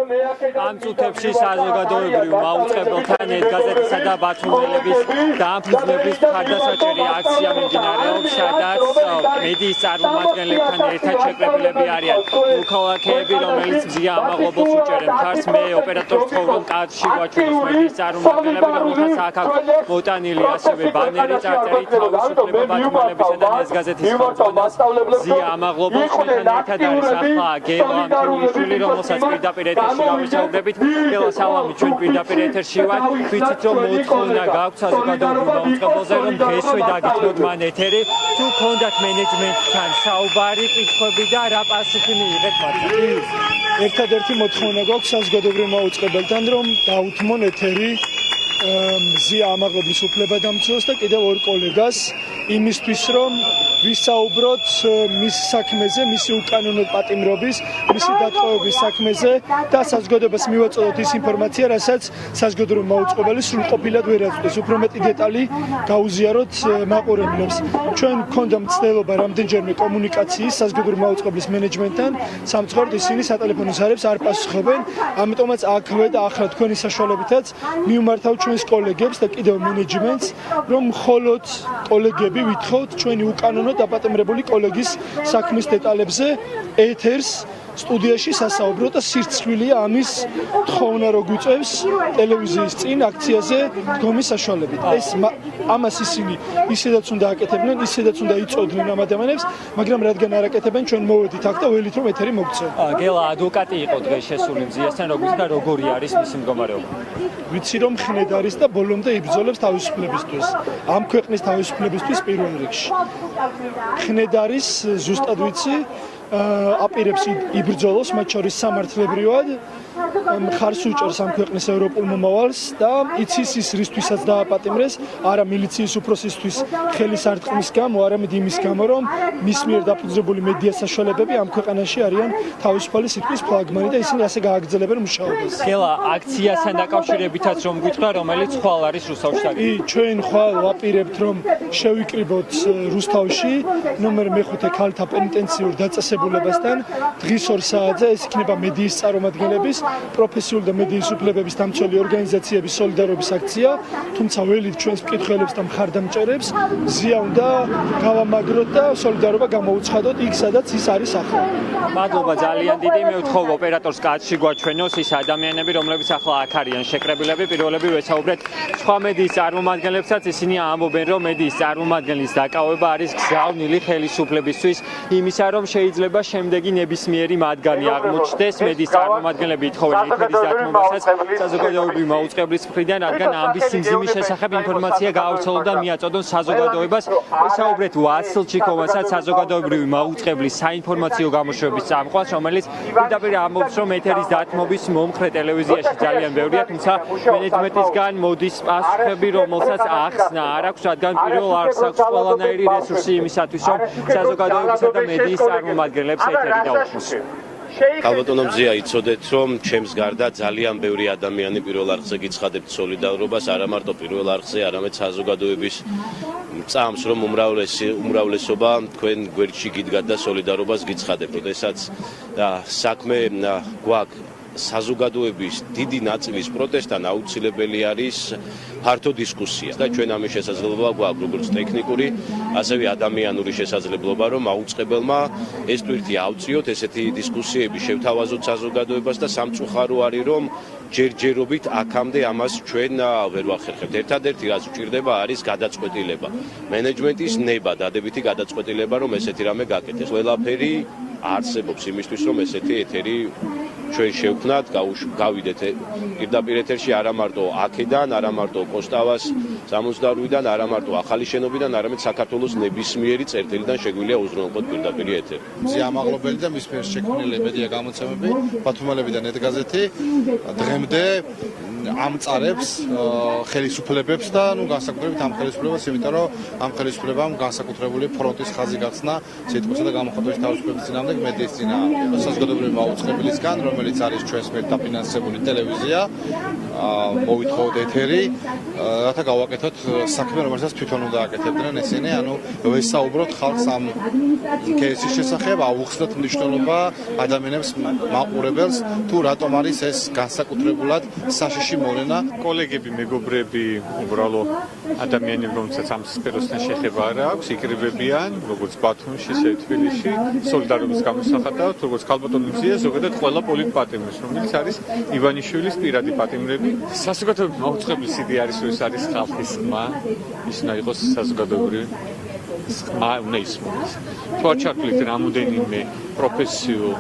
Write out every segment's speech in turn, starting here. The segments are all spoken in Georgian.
ამ წუთებში საზოგადოებრივ მაუწყებელთან გაზეთისა და ბათუმელების დამფუძნების მხარდასაჭერი აქცია მიმდინარეობს, სადაც მედიის წარმომადგენლებთან ერთად შეკრებილები არიან მოქალაქეები, რომელიც მზია ამაღლობელს უჭერენ მხარს. მე ოპერატორს ვთხოვ, კადრში გვაჩვენოს მედიის წარმომადგენლები, რომელთაც აქ აქვს მოტანილი ასევე ბანერი წარწერით თავისუფლება ბათუმელებისა და ნეზგაზეთის ხელმძღვანელს მზია ამაღლობელს. ჩვენთან ერთად არის ახლა გელა ამთიულიშვილი, რომელსაც პირდაპირ ეთერში გავისაუბრებით. გელა, სალამი, ჩვენ პირდაპირ ეთერში ვართ. ვიცით, რომ მოთხოვნა გაქვთ საზოგადოებრივ მაუწყებელზე, რომ დღესვე დაგითმოთ მან ეთერი. თუ გქონდათ მენეჯმენტთან საუბარი, კითხვები და რა პასუხი მიიღეთ მათთვის? ერთადერთი მოთხოვნა გვაქვს საზოგადოებრივ მაუწყებელთან, რომ დაუთმონ ეთერი მზია ამაღლობლის უფლებადამცველს და კიდევ ორ კოლეგას იმისთვის, რომ ვისაუბროთ მის საქმეზე, მისი უკანონო პატიმრობის, მისი დატყვევების საქმეზე და საზოგადოებას მივაწოდოთ ის ინფორმაცია, რასაც საზოგადოებრივ მაუწყებელი სრულყოფილად ვერ აწვდის. უფრო მეტი დეტალი გაუზიაროთ მაყურებლებს. ჩვენ გვქონდა მცდელობა რამდენჯერმე კომუნიკაციის საზოგადოებრივ მაუწყებლის მენეჯმენტთან, სამწუხაროდ ისინი სატელეფონო ზარებს არ პასუხობენ, ამიტომაც აქვე და ახლა თქვენი საშუალებითაც მივმართავ ჩვენს კოლეგებს და კიდევ მენეჯმენტს, რომ მხოლოდ კოლეგები ვითხოვთ ჩვენი უკანონო დაპატიმრებული კოლეგის საქმის დეტალებზე ეთერს სტუდიაში სასაუბრო და სირცხვილია ამის თხოვნა რო გვიწევს ტელევიზიის წინ აქციაზე დგომის საშუალებით. ამას ისინი ისედაც უნდა აკეთებდნენ, ისედაც უნდა იწოდნენ ამ ადამიანებს, მაგრამ რადგან არ აკეთებენ, ჩვენ მოვედით აქ და ველით რომ ეთერი მოგწევ. გელა ადვოკატი იყო დღეს შესული მზიასთან, როგორც და როგორი არის მისი მდგომარეობა? ვიცი რომ ხნედ არის და ბოლომდე იბრძოლებს თავისუფლებისთვის. ამ ქვეყნის თავისუფლებისთვის პირველ რიგში. ხნედ არის, ზუსტად ვიცი, აპირებს იბრძოლოს, მათ შორის სამართლებრივად, მხარს უჭერს ამ ქვეყნის ევროპულ მომავალს და იცის ის რისთვისაც დააპატიმრეს, არა მილიციის უფროსისთვის ხელის არტყმის გამო, არამედ იმის გამო, რომ მის მიერ დაფუძნებული მედია საშუალებები ამ ქვეყანაში არიან თავისუფალი სიტყვის ფლაგმანი და ისინი ასე გააგრძელებენ მუშაობას. გელა, აქციასთან დაკავშირებითაც რომ გითხრა, რომელიც ხვალ არის რუსთავში? ჩვენ ხვალ ვაპირებთ, რომ შევიკრიბოთ რუსთავში ნომერ მე-5 ქალთა პენიტენციურ დაწესებულებასთან დღის 2 საათზე. ეს იქნება მედიის წარმომადგენლების, პროფესიული და მედიის უფლებების დამცველი ორგანიზაციების სოლიდარობის აქცია, თუმცა ველით ჩვენს მკითხველებს და მხარდამჭერებს მზია უნდა გავამაგროთ და სოლიდარობა გამოუცხადოთ იქ, სადაც ის არის ახლა. მადლობა ძალიან დიდი. მე ვთხოვ ოპერატორს კადრში გვაჩვენოს ის ადამიანები, რომლებიც ახლა აქ არიან შეკრებილები. პირველები ვესაუბრეთ სხვა მედიის წარმომადგენლებსაც, ისინი ამბობენ, რომ მედიის წარმომადგენლის დაკავება არის გზავნილი ხელისუფლებისთვის, იმისა, რომ შეიძლება შემდეგი ნებისმიერი მათგანი აღმოჩნდეს. მედიის წარმომადგენლები ითხოვენ ეთერის დათმობასაც საზოგადოებრივ მაუწყებლის მხრიდან, რადგან ამბის სიმძიმის შესახებ ინფორმაცია გაავრცელონ და მიაწოდონ საზოგადოებას. ვისაუბრეთ ვასილ ჩიკოვასაც, საზოგადოებრივი მაუწყებლის საინფორმაციო გამოშვების წამყვანს, რომელიც პირდაპირ ამბობს, რომ ეთერის დათმობის მომხრე ტელევიზიაში ძალიან ბევრია, თუმცა მენეჯმენტისგან მოდის პასუხები, რომელსაც ახსნა არ აქვს, რადგან პირველ არს აქვს ყველანაირი რესურსი იმისათვის, რომ საზოგადოებისა და მედიის წარმომადგენლებს ეთერი დაუხმოს. ალბათონო მზია, იცოდეთ, რომ ჩემს გარდა ძალიან ბევრი ადამიანი პირველ არხზე გიცხადებთ სოლიდარობას, არა მარტო პირველ არხზე, არამედ საზოგადოების წამს, რომ უმრავლესობა თქვენ გვერდში გიდგათ და სოლიდარობას გიცხადებთ. როდესაც საქმე გვაქვს საზოგადოების დიდი ნაწილის პროტესტთან, აუცილებელი არის ფართო დისკუსია და ჩვენ ამის შესაძლებლობა გვაქვს როგორც ტექნიკური, ასევე ადამიანური შესაძლებლობა, რომ აუწყებელმა ეს ტვირთი ავწიოთ, ესეთი დისკუსიები შევთავაზოთ საზოგადოებას და სამწუხარო არის, რომ ჯერჯერობით აქამდე ამას ჩვენ ვერ ვახერხებთ. ერთადერთი რაც ვჭირდება არის გადაწყვეტილება. მენეჯმენტის ნება, დადებითი გადაწყვეტილება, რომ ესეთი რამე გაკეთდეს. ყველაფერი არსებობს იმისთვის, რომ ესეთი ეთერი ჩვენ შევქმნათ, გავიდეთ პირდაპირ ეთერში არა მარტო აქედან, არა მარტო კოსტავას 68-დან, არა მარტო ახალი შენობიდან, არამედ საქართველოს ნებისმიერი წერტილიდან შეგვიძლია უზრუნველყოთ პირდაპირ ეთერი. მზია ამაღლობელი და მის მიერ შექმნილი მედია გამოცემები, ბათუმელები და ნეტგაზეთი დღემდე ამწარებს ხელისუფლებებს და განსაკუთრებით ამ ხელისუფლებას, იმიტომ რომ ამ ხელისუფლებამ განსაკუთრებული ფრონტის ხაზი გახსნა სიტყვისა და გამოხატვის თავისუფლების წინააღმდეგ მედიის წინააღმდეგ. საზოგადოებრივი მაუწყებელისგან, რომელიც არის ჩვენს მიერ დაფინანსებული ტელევიზია, მოვითხოვოთ ეთერი, რათა გავაკეთოთ გავაკეთოთ საქმე, რომელსაც თვითონ უნდა აკეთებდნენ ესენი, ანუ ვესაუბროთ ხალხს ამ кейსის შესახებ, ავუხსნათ მნიშვნელობა ადამიანებს მაყურებელს, თუ რატომ არის ეს განსაკუთრებულად საშიში მოვლენა. კოლეგები, მეგობრები, უბრალოდ ადამიანები, რომელსაც ამ სფეროსთან შეხება არ აქვს, იკრიბებიან, როგორც ბათუმში, ისე თბილისში, სოლიდარობის გამოსახატავად, როგორც ქალბატონი მზია, ზოგადად ყველა პოლიტპატიმრს, რომელიც არის ივანიშვილის პირადი პატიმრები. საზოგადოებრივი მაუწყებლის იდეა არის, რომ ეს არის ხალხის ხმა, ის უნდა იყოს საზოგადოებრივი ხმა, უნდა ისმოდეს. თუ არ ჩაქვით რამოდენიმე პროფესიულ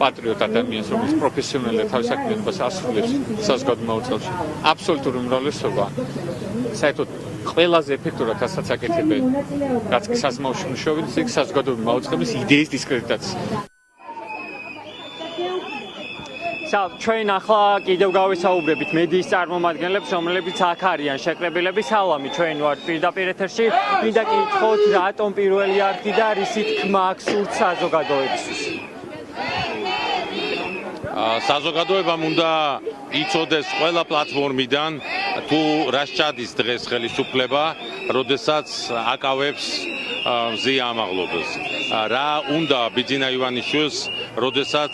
პატრიოტ ადამიანს, რომელიც პროფესიონალურად თავის საქმიანობას ასრულებს საზოგადოებრივ მაუწყებელში, აბსოლუტური უმრავლესობა საერთოდ ყველაზე ეფექტურად ასაც აკეთებენ, რაც კი საზმაოში მუშაობენ, ის საზოგადოებრივი მაუწყებლის იდეის დისკრედიტაცია. ჩვენ ახლა კიდევ გავისაუბრებით მედიის წარმომადგენლებს, რომლებიც აქ არიან შეკრებილები. სალამი, ჩვენ ვართ პირდაპირ ეთერში. მინდა გითხრათ, რატომ პირველი არხი და რისი თქმა აქვს სურთ საზოგადოებისთვის? საზოგადოებამ უნდა იცოდეს ყველა პლატფორმიდან, თუ რა სჭადის დღეს ხელისუფლება, როდესაც აკავებს მზია ამაღლობელს. რა უნდა ბიძინა ივანიშვილს, როდესაც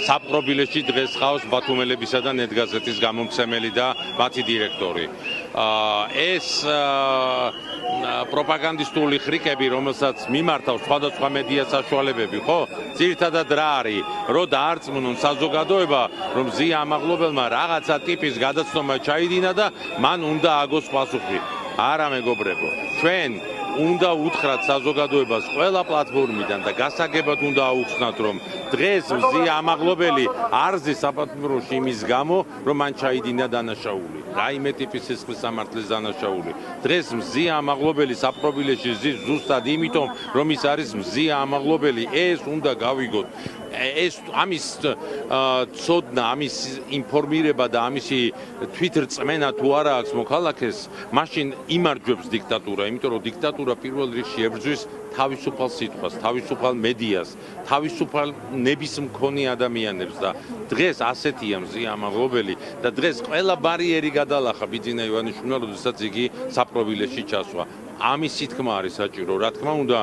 საპყრობილეში დღეს ხავს ბათუმელებისა და ნეტგაზეთის გამომცემელი და მათი დირექტორი. ეს პროპაგანდისტული ხრიკები, რომელსაც მიმართავს სხვადასხვა მედია საშუალებები, ხო? ძირითადად რა არის, რომ დაარწმუნონ საზოგადოება, რომ მზია ამაღლობელმა რაღაცა ტიპის გადაცნობა ჩაიდინა და მან უნდა აგოს პასუხი. არა მეგობრებო, ჩვენ უნდა უთხრათ საზოგადოებას ყველა პლატფორმიდან და გასაგებად უნდა აუხსნათ, რომ დღეს მზია ამაღლობელი არ ზის საპატიმროში იმის გამო, რომ მან ჩაიდინა დანაშაული. რაიმე ტიპის სისხლის სამართლის დანაშაული. დღეს მზია ამაღლობელი საპყრობილეში ზის ზუსტად იმიტომ, რომ ის არის მზია ამაღლობელი. ეს უნდა გავიგოთ. ეს ამის ცოდნა, ამის ინფორმირება და ამისი თვითრწმენა თუ არა აქვს მოქალაქეს, მაშინ იმარჯვებს დიქტატურა, იმიტომ რომ დიქტატურა პირველ რიგში ებრძვის თავისუფალ სიტყვას, თავისუფალ მედიას, თავისუფალ ნების მქონე ადამიანებს და დღეს ასეთია მზია ამაღლობელი და დღეს ყველა ბარიერი გადალახა ბიძინა ივანიშვილმა, როდესაც იგი საპყრობილეში ჩასვა. ამისი თქმა არის საჭირო, რა თქმა უნდა,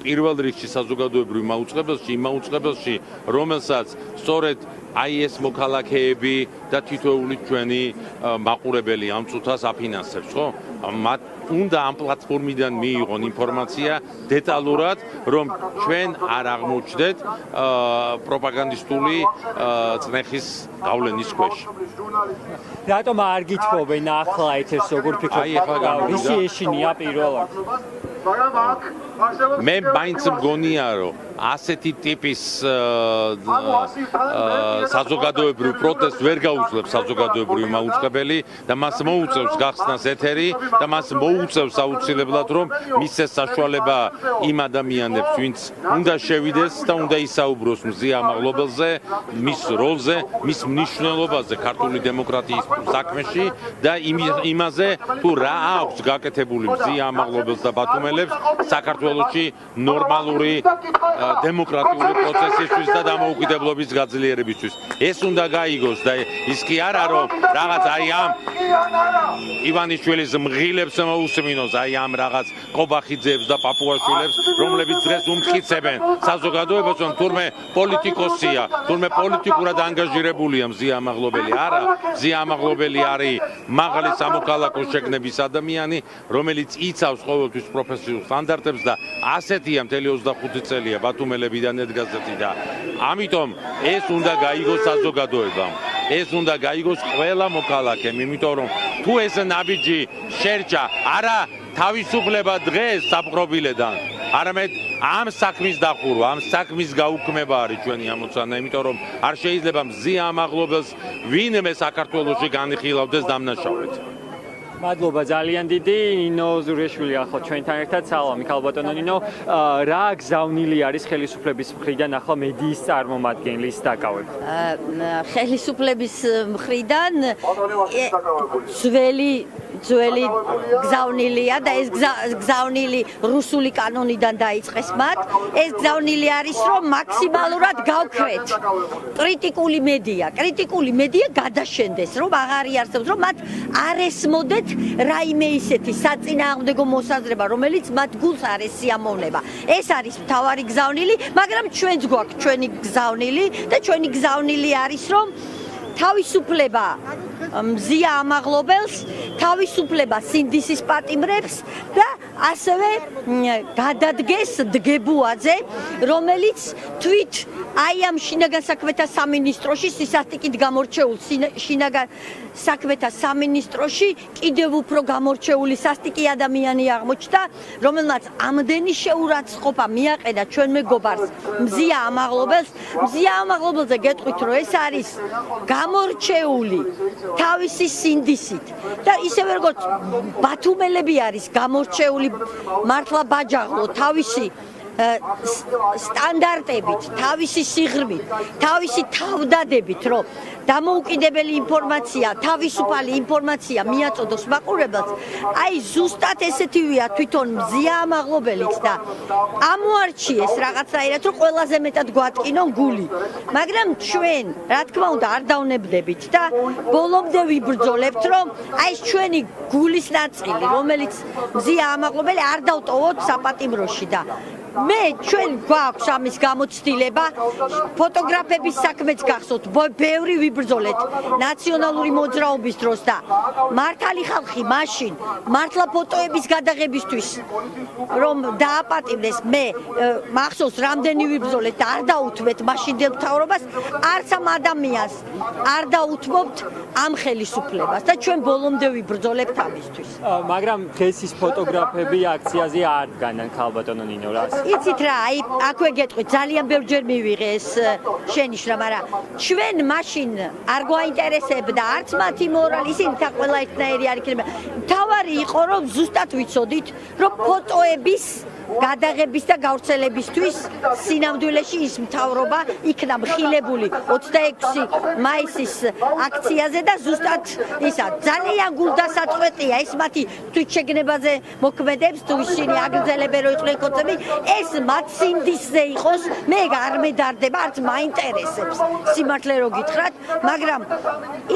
პირველ რიგში საზოგადოებრივ მაუწყებელში, იმ მაუწყებელში, რომელსაც სწორედ აი ეს მოქალაქეები და თითოეული ჩვენი მაყურებელი ამ წუთას აფინანსებს, ხო? მათ უნდა ამ პლატფორმიდან მიიღონ ინფორმაცია დეტალურად, რომ ჩვენ არ აღმოჩნდეთ პროპაგანდისტული წნეხის გავლენის ქვეშ. რატომ არ გითხოვენ ახლა ეთერს, როგორ ფიქრობთ? ისი ეშინია პირველად? მე მაინც მგონია, რომ ასეთი ტიპის საზოგადოებრივ პროტესტს ვერ გაუძლებს საზოგადოებრივი მაუწყებელი და მას მოუწევს გახსნას ეთერი და მას მოუწევს აუცილებლად, რომ მისცეს საშუალება იმ ადამიანებს, ვინც უნდა შევიდეს და უნდა ისაუბროს მზია ამაღლობელზე, მის როლზე, მის მნიშვნელობაზე ქართული დემოკრატიის საქმეში და იმაზე, თუ რა აქვს გაკეთებული მზია ამაღლობელს და ბათუმელებს საქართველოში ნორმალური დემოკრატიული პროცესისთვის და დამოუკიდებლობის გაძლიერებისთვის. ეს უნდა გაიგოს და ის კი არა, რომ რაღაც აი ამ ივანიშვილის მღილებს მოусმინოს, აი ამ რაღაც ყობახიძეებს და პაპუაშვილებს, რომლებიც დღეს უმტკიცებენ საზოგადოებას, რომ თურმე პოლიტიკოსია, თურმე პოლიტიკურად ანგაჟირებულია მზია ამაღლობელი. არა, მზია ამაღლობელი არის მაღალი სამოქალაქო შეგნების ადამიანი, რომელიც იცავს ყოველთვის პროფესიულ სტანდარტებს და ასეთია მთელი 25 წელია ბათუმელები და ნეტგაზეთი და ამიტომ ეს უნდა გაიგოს საზოგადოებამ. ეს უნდა გაიგოს ყველა მოქალაქემ, იმიტომ რომ თუ ეს ნაბიჯი შერჭა არა თავისუფლება დღეს საპყრობილედან, არამედ ამ საქმის დახურვა, ამ საქმის გაუქმება არის ჩვენი ამოცანა, იმიტომ რომ არ შეიძლება მზია ამაღლობელს ვინმე საქართველოში განიხილავდეს დამნაშავედ. მადლობა ძალიან დიდი. ნინო ზურიაშვილი ახლა ჩვენთან ერთად. სალამი ქალბატონო ნინო. რა გზავნილი არის ხელისუფლების მხრიდან ახლა მედიის წარმომადგენლის დაკავება? ხელისუფლების მხრიდან ძველი ძველი გზავნილია და ეს გზავნილი რუსული კანონიდან დაიწყეს მათ. ეს გზავნილი არის, რომ მაქსიმალურად გავქრეთ კრიტიკული მედია გადაშენდეს, რომ აღარ იარსებს, რომ მათ არ ესმოდეთ რაიმე ისეთი საწინააღმდეგო მოსაზრება, რომელიც მათ გულს არ ესიამოვნება. ეს არის მთავარი გზავნილი, მაგრამ ჩვენც გვაქვს ჩვენი გზავნილი და ჩვენი გზავნილი არის, რომ თავისუფლება მზია ამაღლობელს, თავისუფლება სინდისის პატიმრებს და ასევე გადადგეს დგებუაძე, რომელიც თვით აი ამ შინაგან საქმეთა სამინისტროში სისასტიკით გამორჩეულ შინაგან საქმეთა სამინისტროში კიდევ უფრო გამორჩეული სასტიკი ადამიანი აღმოჩნდა, რომელმაც ამდენი შეურაცხყოფა მიაყენა ჩვენ მეგობარს მზია ამაღლობელზე გეტყვით, რომ ეს არის გამორჩეული თავისი სინდისით და ისევე როგორც ბათუმელები არის გამორჩეული მართლა ბაჯაღლო თავისი სტანდარტებით, თავისი სიღრმით, თავისი თავდადებით, რომ დამოუკიდებელი ინფორმაცია, თავისუფალი ინფორმაცია მიაწოდოს მაყურებელს, აი ზუსტად ესეთივეა თვითონ მზია ამაღლობელიც და ამოარჩიეს რაღაცნაირად, რომ ყველაზე მეტად გვატკინონ გული. მაგრამ ჩვენ, რა თქმა უნდა, არ დავნებდებით და ბოლომდე ვიბრძოლებთ, რომ აი ეს ჩვენი გულის ნაწილი, რომელიც მზია ამაღლობელი არ დავტოვოთ საპატიმროში და ჩვენ გვაქვს ამის გამოცდილება, ფოტოგრაფების საქმეც გახსოვთ, ბევრი ვიბრძოლეთ ნაციონალური მოძრაობის დროს და მართალი ხალხი მაშინ მართლა ფოტოების გადაღებისთვის რომ დააპატიმრეს, მე მახსოვს რამდენი ვიბრძოლეთ და არ დაუთმეთ მაშინდელ მთავრობას, არც ამ ადამიანს არ დაუთმობთ ამ ხელისუფლებას და ჩვენ ბოლომდე ვიბრძოლებთ ამისთვის. მაგრამ დღეს ის ფოტოგრაფები აქციაზე არ დგანან ქალბატონო ნინო რას? იცით რა, აი აქვე გეტყვით, ძალიან ბევრჯერ მივიღე ეს შენიშვნა, მაგრამ ჩვენ მაშინ არ გვაინტერესებდა არც მათი მორალი, ისინი თა ყველა ერთნაირი არ იქნება. მთავარი იყო, რომ ზუსტად ვიცოდით, რომ ფოტოების გადაღების და გავრცელებისთვის სინამდვილეში ის მთავრობა იქნა მხილებული 26 მაისის აქციაზე და ზუსტად ისა ძალიან გულდასაწყვეტია ეს მათი თვითშეგნებაზე მოქმედებს თუ ისინი აგრძელებენ რომ იყვნენ კონცები ეს მათ სინდისზე იყოს მე არ მედარდება არც მაინტერესებს სიმართლე რო გითხრათ მაგრამ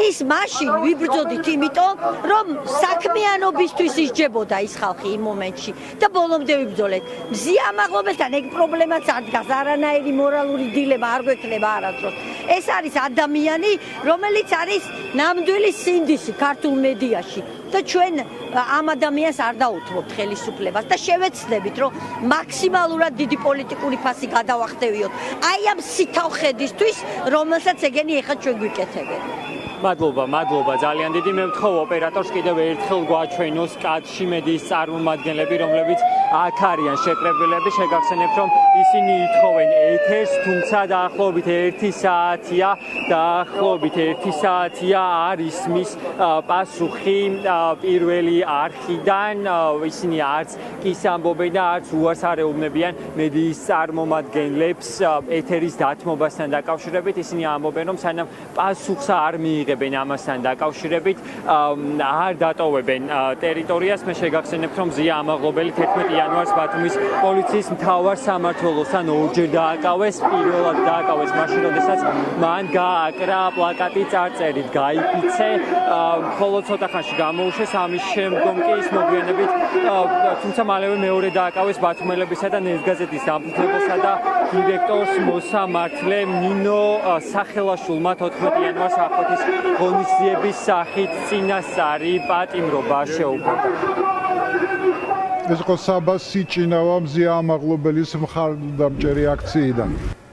ის მაშინ ვიბრძოდით იმიტომ რომ საქმიანობისთვის ისჯებოდა ის ხალხი იმ მომენტში და ბოლომდე ვიბრძოლეთ მზია ამაღლობელთან ეგ პრობლემაც არ დგას არანაირი მორალური დილემა არ გვექნება არასდროს ეს არის ადამიანი რომელიც არის ნამდვილი სინდისი ქართულ მედიაში და ჩვენ ამ ადამიანს არ დაუთმობთ ხელისუფლებას და შევეცდებით რომ მაქსიმალურად დიდი პოლიტიკური ფასი გადავახტევიოთ აი ამ სითავხედისთვის რომელსაც ეგენი ეხლა ჩვენ გვიკეთებენ მადლობა ძალიან დიდი მე ვთხოვ ოპერატორს კიდევ ერთხელ გვაჩვენოს კადრში მედიის წარმომადგენლები რომლებიც აქ არიან შეკრებილები შეგახსენებთ რომ ისინი ითხოვენ ეთერს თუმცა დაახლოებით 1 საათია არ ისმის პასუხი პირველი არხიდან ისინი არც ის ამბობენ და არც უარს არ ეუბნებიან მედიის წარმომადგენლებს ეთერის დათმობასთან დაკავშირებით ისინი ამბობენ რომ სანამ პასუხს არ მიიღებენ ამასთან დაკავშირებით არ დატოვებენ ტერიტორიას მე შეგახსენებთ რომ მზია ამაღლობელი 11 იანვარს ბათუმის პოლიციის მთავარ სამმართველოსთან ორჯერ დააკავეს პირველად დააკავეს მაშინ როდესაც მან გააკრა პლაკატი წარწერით გაიფიცე ხოლო ცოტა ხანში გამოუშვეს ამის შემდგომ კი ის მოგვიანებით თუმცა მალევე მეორე დააკავეს ბათუმელებისა და ნესგაზეთის დამფუძნებელსა და დირექტორს მოსამართლე ნინო სახელაშვილმა 14 იანვარს ახლეთის ღონისძიების სახით წინასწარი პატიმრობა შეუქმნა ეს იყო საბას სიჭინავა მზია ამაღლობელის მხარდამჭერი აქციიდან